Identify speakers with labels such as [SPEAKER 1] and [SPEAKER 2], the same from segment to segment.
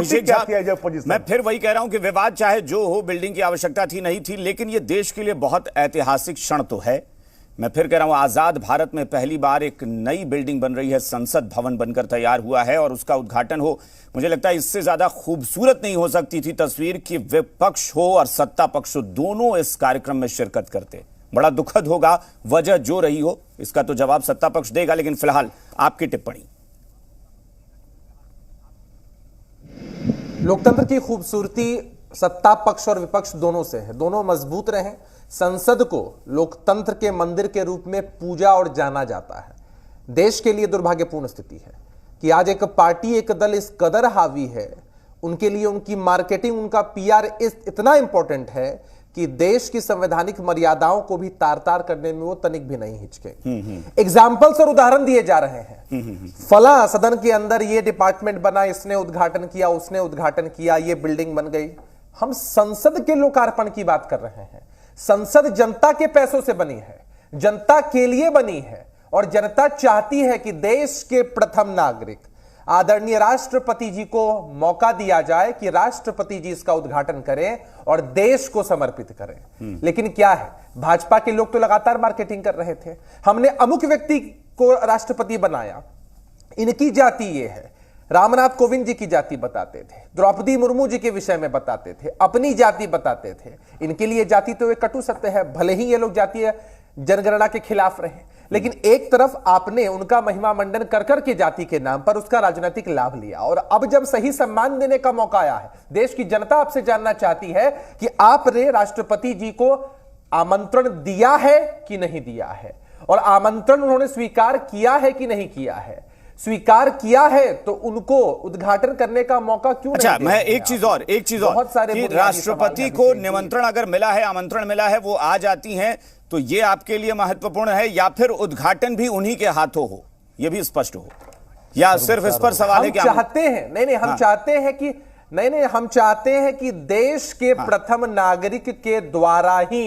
[SPEAKER 1] अभिषेक झा,
[SPEAKER 2] मैं फिर वही कह रहा हूं कि विवाद चाहे जो हो, बिल्डिंग की आवश्यकता थी नहीं थी, लेकिन ये देश के लिए बहुत ऐतिहासिक क्षण तो है। मैं फिर कह रहा हूं, आजाद भारत में पहली बार एक नई बिल्डिंग बन रही है, संसद भवन बनकर तैयार हुआ है और उसका उद्घाटन हो। मुझे लगता है इससे ज्यादा खूबसूरत नहीं हो सकती थी तस्वीर कि विपक्ष हो और सत्ता पक्ष हो, दोनों इस कार्यक्रम में शिरकत करते। बड़ा दुखद होगा, वजह जो रही हो इसका तो जवाब सत्ता पक्ष देगा, लेकिन फिलहाल आपकी टिप्पणी।
[SPEAKER 3] लोकतंत्र की खूबसूरती सत्ता पक्ष और विपक्ष दोनों से है, दोनों मजबूत रहें। संसद को लोकतंत्र के मंदिर के रूप में पूजा और जाना जाता है। देश के लिए दुर्भाग्यपूर्ण स्थिति है कि आज एक पार्टी, एक दल इस कदर हावी है, उनके लिए उनकी मार्केटिंग, उनका पीआर इतना इंपॉर्टेंट है कि देश की संवैधानिक मर्यादाओं को भी तार तार करने में वो तनिक भी नहीं हिचके। एग्जाम्पल्स और उदाहरण दिए जा रहे हैं। फला सदन के अंदर ये डिपार्टमेंट बना, इसने उद्घाटन किया, उसने उद्घाटन किया, ये बिल्डिंग बन गई। हम संसद के लोकार्पण की बात कर रहे हैं। संसद जनता के पैसों से बनी है, जनता के लिए बनी है और जनता चाहती है कि देश के प्रथम नागरिक आदरणीय राष्ट्रपति जी को मौका दिया जाए कि राष्ट्रपति जी इसका उद्घाटन करें और देश को समर्पित करें। लेकिन क्या है, भाजपा के लोग तो लगातार मार्केटिंग कर रहे थे। हमने अमुक व्यक्ति को राष्ट्रपति बनाया, इनकी जाति ये है, रामनाथ कोविंद जी की जाति बताते थे, द्रौपदी मुर्मू जी के विषय में बताते थे, अपनी जाति बताते थे। इनके लिए जाति तो एक कटु सत्य है, भले ही ये लोग जातीय जनगणना के खिलाफ रहे, लेकिन एक तरफ आपने उनका महिमा मंडन कर कर के जाति के नाम पर उसका राजनीतिक लाभ लिया और अब जब सही सम्मान देने का मौका आया है, देश की जनता आपसे जानना चाहती है कि आपने राष्ट्रपति जी को आमंत्रण दिया है कि नहीं दिया है, और आमंत्रण उन्होंने स्वीकार किया है कि नहीं किया है। स्वीकार किया है तो उनको उद्घाटन करने का मौका क्यों नहीं?
[SPEAKER 2] अच्छा, मैं एक चीज और बहुत सारे कि राष्ट्रपति को निमंत्रण अगर मिला है, आमंत्रण मिला है, वो आ जाती हैं, तो ये आपके लिए महत्वपूर्ण है या फिर उद्घाटन भी उन्हीं के हाथों हो, ये भी स्पष्ट हो, या सिर्फ इस पर सवाल है कि
[SPEAKER 3] चाहते हैं? नहीं, हम चाहते हैं कि हम चाहते हैं कि देश के प्रथम नागरिक के द्वारा ही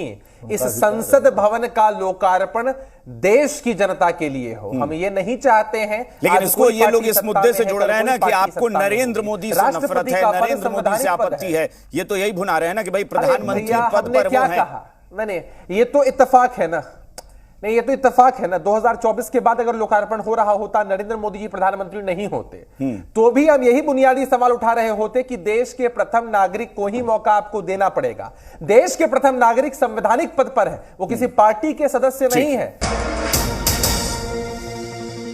[SPEAKER 3] इस संसद भवन का लोकार्पण देश की जनता के लिए हो। हम ये नहीं चाहते हैं।
[SPEAKER 2] लेकिन इसको ये लोग इस मुद्दे से जोड़ रहे हैं ना कि आपको नरेंद्र मोदी से नफरत है, नरेंद्र मोदी से आपत्ति है। ये तो यही भुना रहे हैं ना कि भाई प्रधानमंत्री पद पर वो है।
[SPEAKER 3] मैंने ये तो इत्तेफाक है ना, नहीं ये तो इत्तेफाक है ना। 2024 के बाद अगर लोकार्पण हो रहा होता, नरेंद्र मोदी जी प्रधानमंत्री नहीं होते, तो भी हम यही बुनियादी सवाल उठा रहे होते कि देश के प्रथम नागरिक को ही मौका आपको देना पड़ेगा। देश के प्रथम नागरिक संवैधानिक पद पर है, वो किसी पार्टी के सदस्य नहीं है।